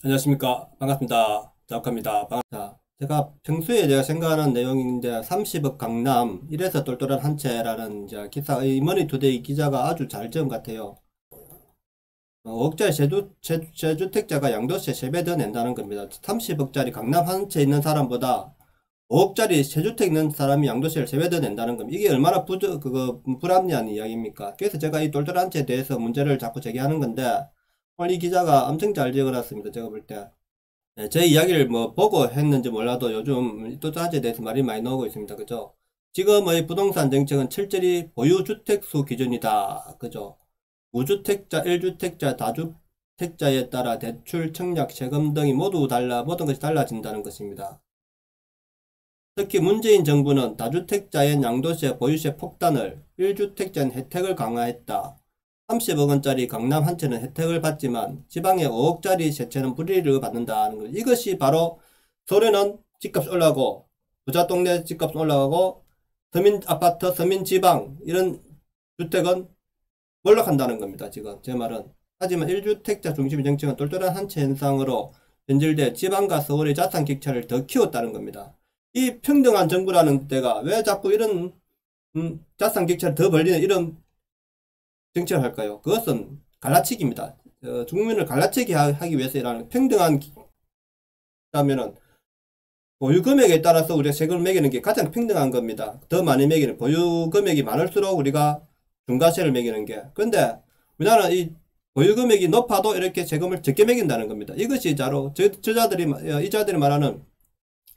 안녕하십니까. 반갑습니다. 자욱합니다. 반갑습니다. 제가 평소에 제가 생각하는 내용인데 30억 강남 이래서 똘똘한 한 채라는 이제 기사의 머니투데이 기자가 아주 잘 지은 것 같아요. 5억짜리 세주택자가 양도세 3배 더 낸다는 겁니다. 30억짜리 강남 한 채 있는 사람보다 5억짜리 세주택 있는 사람이 양도세를 3배 더 낸다는 겁니다. 이게 얼마나 불합리한 이야기입니까? 그래서 제가 이 똘똘한 한 채에 대해서 문제를 자꾸 제기하는 건데 오늘 이 기자가 엄청 잘 지어놨습니다. 제가 볼 때. 네, 제 이야기를 뭐 보고 했는지 몰라도 요즘 또다지에 대해서 말이 많이 나오고 있습니다. 그죠? 지금의 부동산 정책은 철저히 보유주택수 기준이다. 그죠? 무주택자, 1주택자, 다주택자에 따라 대출, 청약, 세금 등이 모든 것이 달라진다는 것입니다. 특히 문재인 정부는 다주택자의 양도세, 보유세 폭탄을 1주택자는 혜택을 강화했다. 30억 원짜리 강남 한 채는 혜택을 받지만 지방의 5억짜리 세 채는 불이익을 받는다는 것. 이것이 바로 서울에는 집값이 올라가고 부자 동네 집값이 올라가고 서민 아파트, 서민 지방 이런 주택은 몰락한다는 겁니다. 지금 제 말은. 하지만 1주택자 중심의 정책은 똘똘한 한 채 현상으로 변질돼 지방과 서울의 자산 격차를 더 키웠다는 겁니다. 이 평등한 정부라는 데가 왜 자꾸 이런 자산 격차를 더 벌리는 이런 정책을 할까요? 그것은 갈라치기입니다. 국민을 갈라치기 하기 위해서 일하는 평등한 라면은 보유 금액에 따라서 우리가 세금을 매기는 게 가장 평등한 겁니다. 더 많이 매기는 보유 금액이 많을수록 우리가 중과세를 매기는 게. 그런데 우리나라는 이 보유 금액이 높아도 이렇게 세금을 적게 매긴다는 겁니다. 이것이 바로 이자들이 말하는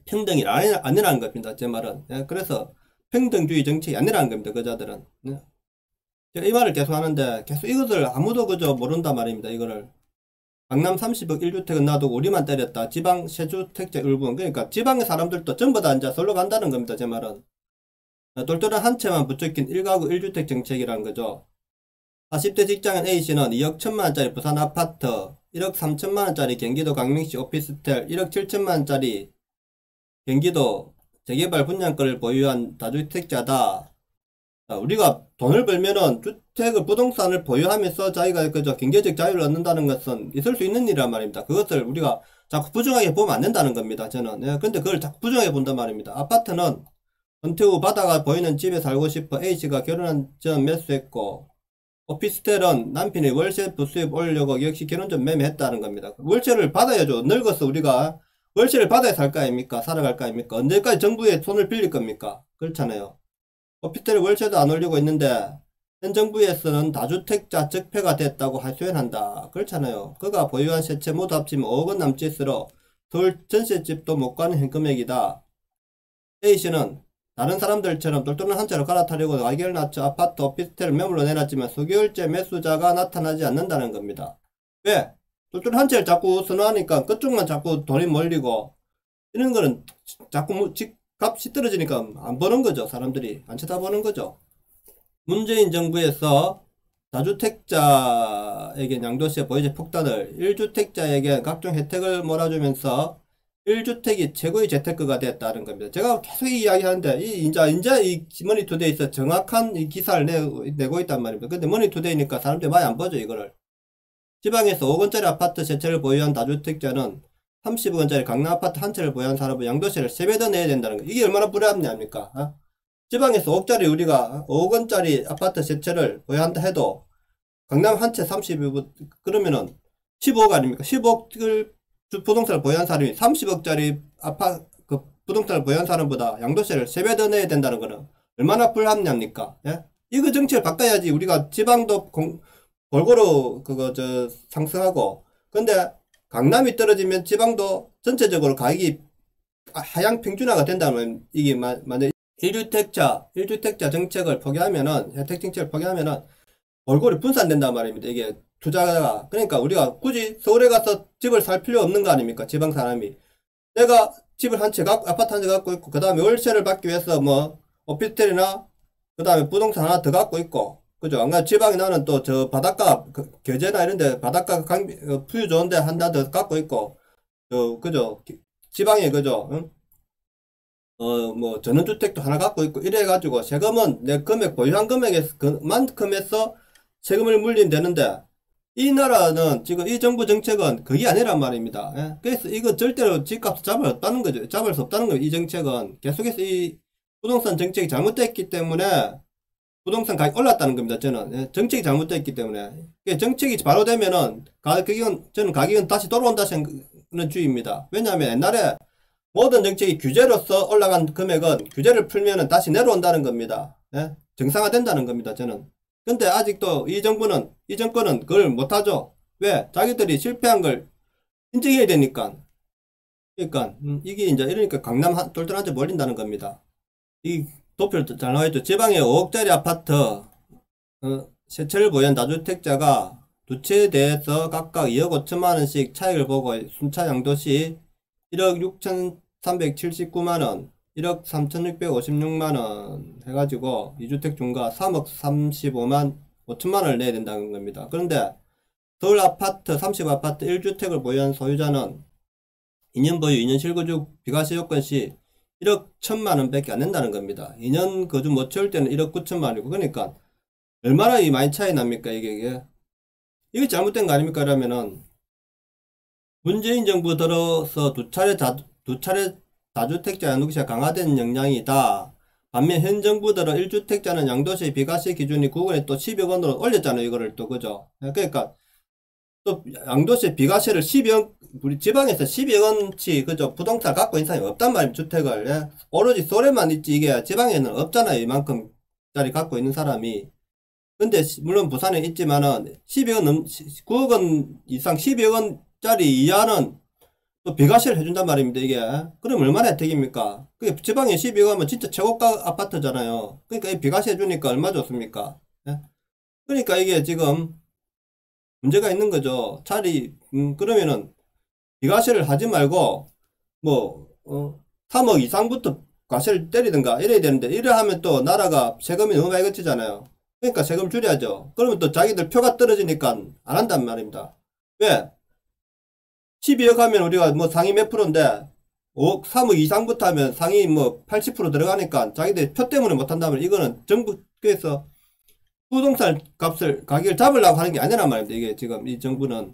평등이 아니라는 겁니다. 제 말은. 그래서 평등주의 정책이 아니라는 겁니다. 그자들은. 제가 이 말을 계속 하는데 계속 이것을 아무도 그저 모른단 말입니다. 이거를 강남 30억 1주택은 놔두고 우리만 때렸다. 지방 세주택자 일부분. 그러니까 지방의 사람들도 전부 다 이제 서울로 간다는 겁니다. 제 말은. 똘똘한 한 채만 붙여낀 1가구 1주택 정책이라는 거죠. 40대 직장인 A씨는 2억 1천만원짜리 부산 아파트, 1억 3천만원짜리 경기도 강명시 오피스텔, 1억 7천만원짜리 경기도 재개발 분양권을 보유한 다주택자다. 우리가 돈을 벌면은 주택을 부동산을 보유하면서 자기가 그저 경제적 자유를 얻는다는 것은 있을 수 있는 일이란 말입니다. 그것을 우리가 자꾸 부정하게 보면 안 된다는 겁니다. 저는. 근데 그걸 자꾸 부정하게 본단 말입니다. 아파트는 은퇴 후 바다가 보이는 집에 살고 싶어 A씨가 결혼한 전 매수했고, 오피스텔은 남편이 월세 부수입 올려고 역시 결혼 전 매매했다는 겁니다. 월세를 받아야죠. 늙어서 우리가 월세를 받아야 살 거 아닙니까? 살아갈 거 아닙니까? 언제까지 정부에 손을 빌릴 겁니까? 그렇잖아요. 오피스텔 월세도 안 올리고 있는데 현 정부에서는 다주택자 적폐가 됐다고 하소연한다. 그렇잖아요. 그가 보유한 세 채 모두 합치면 5억원 남짓으로 서울 전셋집도 못 가는 현금액이다. A씨는 다른 사람들처럼 똘똘한 한 채로 갈아타려고 가격을 낮춰 아파트 오피스텔을 매물로 내놨지만 수개월째 매수자가 나타나지 않는다는 겁니다. 왜? 똘똘한 한 채를 자꾸 선호하니까 그쪽만 자꾸 돈이 몰리고 이런 거는 자꾸 값이 떨어지니까 안 버는 거죠. 사람들이 안 쳐다보는 거죠. 문재인 정부에서 다주택자에게 양도세 보유세 폭탄을 1주택자에게 각종 혜택을 몰아주면서 1주택이 최고의 재테크가 됐다는 겁니다. 제가 계속 이야기하는데 이제 이 머니투데이에서 정확한 이 기사를 내고 있단 말입니다. 근데 머니투데이니까 사람들이 많이 안 보죠. 이거를. 지방에서 5억원짜리 아파트 세 채를 보유한 다주택자는 30억원짜리 강남 아파트 한 채를 보유한 사람은 양도세를 3배 더 내야 된다는 거. 이게 얼마나 불합리합니까? 지방에서 5억짜리 우리가 5억원짜리 아파트 세 채를 보유한다 해도 강남 한 채 30억 그러면은 15억 아닙니까? 15억을 부동산을 보유한 사람이 30억짜리 부동산을 보유한 사람보다 양도세를 3배 더 내야 된다는 거는 얼마나 불합리합니까? 예? 이거 정책을 바꿔야지 우리가 지방도 골고루 상승하고. 근데 강남이 떨어지면 지방도 전체적으로 가격이 하향 평준화가 된다면 이게 만약 1주택자 정책을 포기하면은 혜택 정책을 포기하면은 골고루 분산된단 말입니다. 이게 투자가. 그러니까 우리가 굳이 서울에 가서 집을 살 필요 없는 거 아닙니까? 지방 사람이. 내가 집을 한 채 갖고 아파트 한 채 갖고 있고 그 다음에 월세를 받기 위해서 뭐 오피스텔이나 그 다음에 부동산 하나 더 갖고 있고, 그죠? 안 가, 지방에 나는 또 저 바닷가, 교제나 이런데 바닷가 뷰 좋은데 하나 더 갖고 있고, 그죠? 지방에, 그죠? 응? 뭐, 전원주택도 하나 갖고 있고, 이래가지고 세금은 내 금액, 보유한 금액에서 그만큼에서 세금을 물리면 되는데, 이 나라는 지금 이 정부 정책은 그게 아니란 말입니다. 예? 그래서 이거 절대로 집값 잡을 수 없다는 거죠. 잡을 수 없다는 거예요. 이 정책은 계속해서 이 부동산 정책이 잘못됐기 때문에 부동산 가격이 올랐다는 겁니다. 저는 예? 정책이 잘못됐기 때문에 정책이 바로 되면은 가격은 저는 가격은 다시 돌아온다 생각하는 주의입니다. 왜냐하면 옛날에 모든 정책이 규제로서 올라간 금액은 규제를 풀면은 다시 내려온다는 겁니다. 예? 정상화된다는 겁니다. 저는. 근데 아직도 이 정권은 그걸 못하죠. 왜? 자기들이 실패한 걸 인정해야 되니까. 그러니까 이게 이제 이러니까 강남 똘똘한테 몰린다는 겁니다. 이 도표를 잘 나와있죠. 지방에 5억짜리 아파트 세채를 보유한 다주택자가 두 채에 대해서 각각 2억 5천만 원씩 차익을 보고 순차 양도시 1억 6,379만 원, 1억 3,656만 원 해가지고 2주택 중과 3억 35만 5천만 원을 내야 된다는 겁니다. 그런데 서울 아파트 30아파트 1주택을 보유한 소유자는 2년 보유 2년 실거주 비과세 요건 시 1억 1천만 원 밖에 안 낸다는 겁니다. 2년 거주 못 채울 때는 1억 9천만 원이고 그러니까 얼마나 많이 차이 납니까 이게 잘못된 거 아닙니까? 그러면은 문재인 정부 들어서 두 차례 다주택자 양도세가 강화된 영향이다. 반면 현 정부 들어 1주택자는 양도세 비과세 기준이 9억에 또 10억 원으로 올렸잖아요. 이거를 또 그죠? 그러니까 또 양도세 비과세를 12억 우리 지방에서 12억 원치 그죠? 부동산 갖고 있는 사람이 없단 말입니다. 주택을 예? 오로지 소래만 있지 이게 지방에는 없잖아요. 이만큼 짜리 갖고 있는 사람이. 근데 물론 부산에 있지만은 12억 원 9억 원 이상 12억 원짜리 이하는 또 비과세를 해준단 말입니다, 이게. 그럼 얼마나 혜택입니까? 그게 지방에 12억 하면 진짜 최고가 아파트잖아요. 그러니까 이 비과세 해주니까 얼마 좋습니까? 예? 그러니까 이게 지금 문제가 있는 거죠. 차라리, 그러면은 비과세를 하지 말고, 뭐, 3억 이상부터 과세를 때리든가 이래야 되는데, 이래 하면 또 나라가 세금이 너무 많이 거치잖아요. 그러니까 세금 줄여야죠. 그러면 또 자기들 표가 떨어지니까 안 한단 말입니다. 왜? 12억 하면 우리가 뭐 상위 몇 프로인데 5억, 3억 이상부터 하면 상위 뭐 80% 들어가니까 자기들 표 때문에 못한다면 이거는 정부에서 부동산 값을 가격을 잡으려고 하는 게 아니란 말입니다. 이게 지금 이 정부는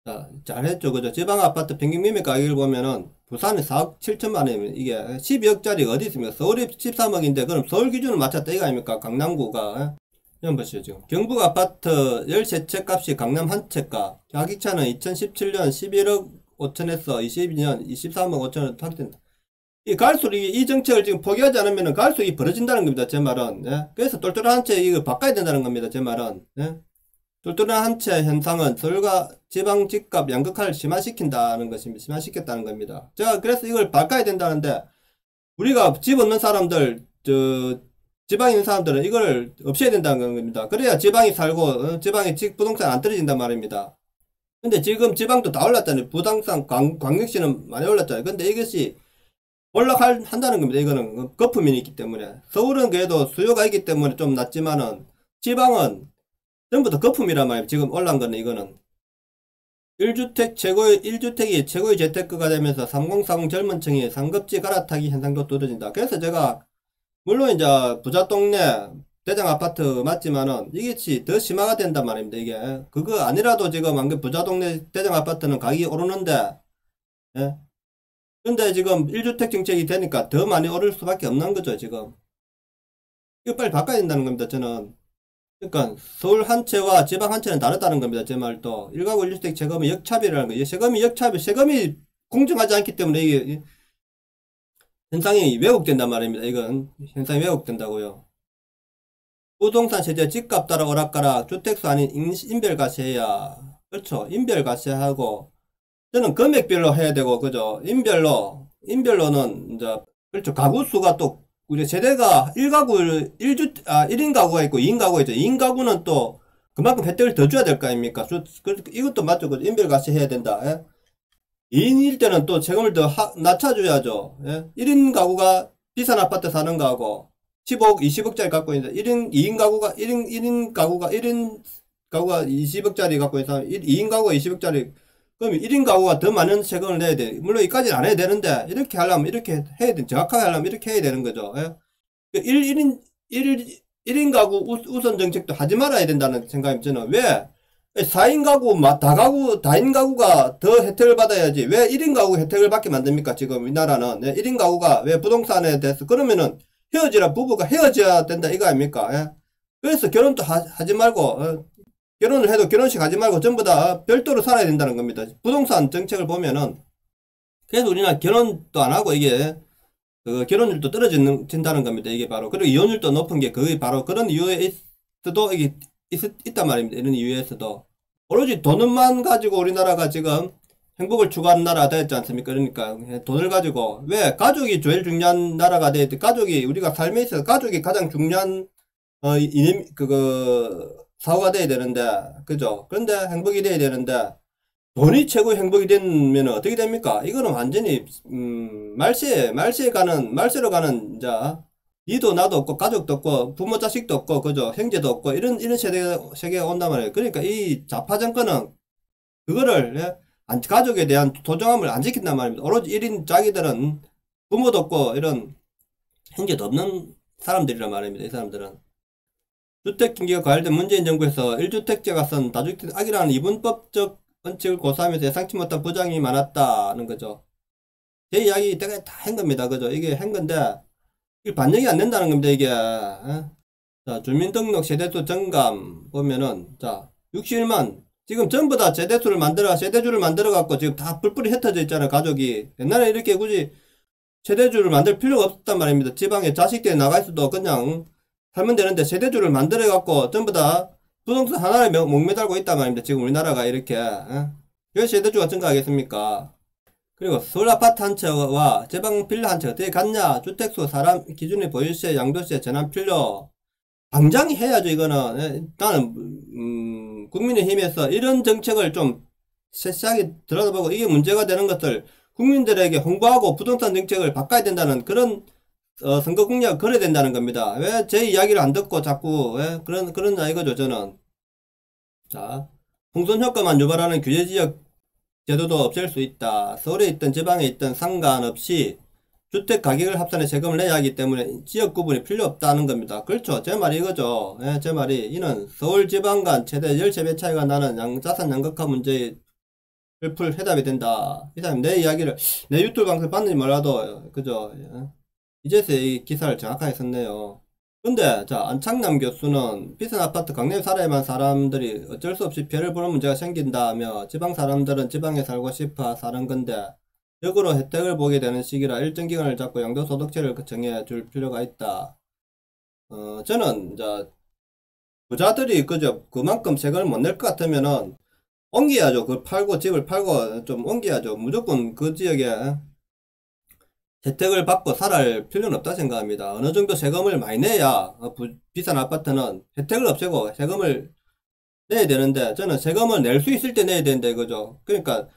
자, 잘했죠. 그죠? 지방 아파트 평균 매매 가격을 보면은 부산은 4억 7천만 원이면 이게 12억짜리가 어디 있습니까? 서울이 13억인데 그럼 서울 기준을 맞췄다 이거 아닙니까? 강남구가. 이런 보시죠. 지금 경북 아파트 13채 값이 강남 한 채가 가격차는 2017년 11억 5천에서 22년 23억 5천을 확대된다. 이 갈수록 이 정책을 지금 포기하지 않으면 갈수록 이 벌어진다는 겁니다. 제 말은. 예? 그래서 똘똘한 한 채 이거 바꿔야 된다는 겁니다. 제 말은. 예? 똘똘한 한 채 현상은 서울과 지방 집값 양극화를 심화시킨다는 것입니다. 심화시켰다는 겁니다. 제가 그래서 이걸 바꿔야 된다는데 우리가 집 없는 사람들 지방에 있는 사람들은 이걸 없애야 된다는 겁니다. 그래야 지방이 살고 지방에 부동산 안 떨어진단 말입니다. 근데 지금 지방도 다 올랐잖아요. 부동산 광역시는 많이 올랐잖아요. 근데 이것이 올라간다는 겁니다. 이거는 거품이 있기 때문에. 서울은 그래도 수요가 있기 때문에 좀 낮지만은 지방은 전부 다 거품이란 말이에요. 지금 올라간 거는 이거는. 1주택이 최고의 재테크가 되면서 3040 젊은 층이 상급지 갈아타기 현상도 두드러진다. 그래서 제가 물론 이제 부자 동네 대장 아파트 맞지만은 이게 더 심화가 된단 말입니다. 이게 그거 아니라도 지금 안그 부자 동네 대장 아파트는 가격이 오르는데 예? 근데 지금 1주택 정책이 되니까 더 많이 오를 수밖에 없는 거죠. 지금 이거 빨리 바꿔야 된다는 겁니다. 저는 그러니까 서울 한 채와 지방 한 채는 다르다는 겁니다. 제 말도 1가구 1주택 세금의 역차별이라는 거예요. 세금이 공정하지 않기 때문에 이게 현상이 왜곡된단 말입니다. 이건 현상이 왜곡된다고요. 부동산 세제 집값 따라 오락가락 주택수 아닌 인별과세야. 그렇죠. 인별과세하고 저는 금액별로 해야 되고 그죠. 인별로는 이제 그렇죠. 가구 수가 또 우리 세대가 1인 가구가 있고 2인 가구가 있죠. 2인 가구는 또 그만큼 혜택을 더 줘야 될 거 아닙니까? 이것도 맞죠. 그죠? 인별과세 해야 된다. 예? 2인일 때는 또 세금을 더 낮춰줘야죠. 예? 1인 가구가 비싼 아파트 사는 거하고 15억, 20억짜리 갖고 있는데 1인 가구가 20억짜리 갖고 있는 사람 2인 가구가 20억짜리 그럼 1인 가구가 더 많은 세금을 내야 돼. 물론 이까지는 안 해야 되는데 이렇게 하려면 이렇게 해야 돼. 정확하게 하려면 이렇게 해야 되는 거죠. 예? 1인 가구 우선 정책도 하지 말아야 된다는 생각이 저는 왜 4인 가구, 다인 가구가 더 혜택을 받아야지. 왜 1인 가구 혜택을 받게 만듭니까? 지금 우리나라는. 1인 가구가 왜 부동산에 대해서, 그러면은 부부가 헤어져야 된다, 이거 아닙니까? 예? 그래서 결혼도 하지 말고, 결혼을 해도 결혼식 하지 말고 전부 다 별도로 살아야 된다는 겁니다. 부동산 정책을 보면은. 그래서 우리나라 결혼도 안 하고 이게, 결혼율도 떨어진다는 겁니다. 이게 바로. 그리고 이혼율도 높은 게 그게 바로 그런 이유에서도 이게 있단 말입니다. 이런 이유에서도. 오로지 돈만 가지고 우리나라가 지금 행복을 추구하는 나라가 되었지 않습니까? 그러니까 돈을 가지고. 왜 가족이 제일 중요한 나라가 되었지? 가족이, 우리가 삶에 있어서 가족이 가장 중요한 사고가 돼야 되는데, 그죠? 그런데 행복이 돼야 되는데, 돈이 최고 행복이 되면 어떻게 됩니까? 이거는 완전히 말세로 가는 자, 니도 나도 없고 가족도 없고 부모 자식도 없고 그죠? 형제도 없고 이런 세계가 온단 말이에요. 그러니까 이 좌파 정권은 그거를, 예? 가족에 대한 도정함을 안 지킨단 말입니다. 오로지 1인 자기들은 부모도 없고 이런 형제도 없는 사람들이란 말입니다. 이 사람들은. 주택경기가 과열된 문재인 정부에서 1주택자가 쓴 다주택 악이라는 이분법적 원칙을 고수하면서 예상치 못한 부작용이 많았다는 거죠. 제 이야기 내가 다 한 겁니다. 그죠? 이게 한 건데, 이게 반영이 안 된다는 겁니다. 이게. 자, 주민등록 세대수 정감 보면은, 자, 61만. 지금 전부 다 세대주를 만들어 갖고 지금 다 뿔뿔이 흩어져 있잖아요. 가족이. 옛날에 이렇게 굳이 세대주를 만들 필요가 없단 말입니다. 지방에 자식들이 나갈 수도 그냥 살면 되는데 세대주를 만들어 갖고 전부 다 부동산 하나에 목매달고 있단 말입니다. 지금 우리나라가 이렇게. 왜 세대주가 증가하겠습니까? 그리고 서울 아파트 한 채와 지방 빌라 한 채가 어떻게 같냐? 주택수, 사람 기준의 보유세, 양도세, 전환필요. 당장 해야죠, 이거는. 나는, 국민의힘에서 이런 정책을 좀 세세하게 들여다보고 이게 문제가 되는 것을 국민들에게 홍보하고 부동산 정책을 바꿔야 된다는 그런 선거 공약을 걸어야 된다는 겁니다. 왜 제 이야기를 안 듣고 자꾸, 왜? 그런 이거죠, 저는. 자, 풍선 효과만 유발하는 규제지역 제도도 없앨 수 있다. 서울에 있든 지방에 있든 상관없이 주택 가격을 합산해 세금을 내야 하기 때문에 지역 구분이 필요 없다는 겁니다. 그렇죠. 제 말이 이거죠. 예, 제 말이. 이는 서울 지방 간 최대 13배 차이가 나는 자산 양극화 문제를 해답이 된다. 이 사람이 내 이야기를, 내 유튜브 방송 봤는지 몰라도, 그죠. 예. 이제서 이 기사를 정확하게 썼네요. 근데 자, 안창남 교수는 비싼 아파트 강남에 살아야만 사람들이 어쩔 수 없이 별을 보는 문제가 생긴다며 지방 사람들은 지방에 살고 싶어 사는 건데 역으로 혜택을 보게 되는 시기라 일정 기간을 잡고 양도소득세를 정해 줄 필요가 있다. 저는 이제 부자들이 그저 그만큼 세금을 못 낼 것 같으면은 옮겨야죠. 그걸 팔고 집을 팔고 좀 옮겨야죠. 무조건 그 지역에 혜택을 받고 살아갈 필요는 없다 생각합니다. 어느 정도 세금을 많이 내야 비싼 아파트는 혜택을 없애고 세금을 내야 되는데 저는 세금을 낼 수 있을 때 내야 되는데 그죠. 그러니까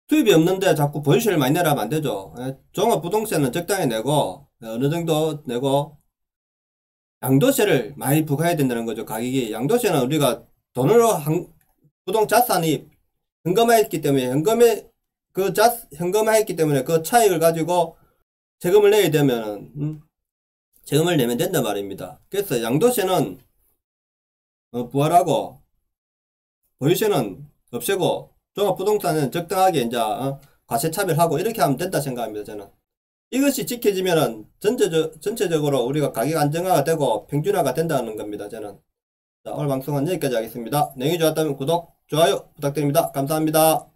수입이 없는데 자꾸 보유세를 많이 내라면 안 되죠. 종합부동산은 적당히 내고 어느 정도 내고 양도세를 많이 부과해야 된다는 거죠. 가격이. 양도세는 우리가 돈으로 자산이 현금화했기 때문에 현금화했기 때문에 그 차익을 가지고 세금을 내야 되면은 세금을 내면 된단 말입니다. 그래서 양도세는 부활하고 보유세는 없애고 종합부동산은 적당하게 이제 과세 차별하고 이렇게 하면 된다 생각합니다. 저는 이것이 지켜지면은 전체적으로 우리가 가격 안정화가 되고 평준화가 된다는 겁니다. 저는. 자, 오늘 방송은 여기까지 하겠습니다. 내용이 좋았다면 구독, 좋아요 부탁드립니다. 감사합니다.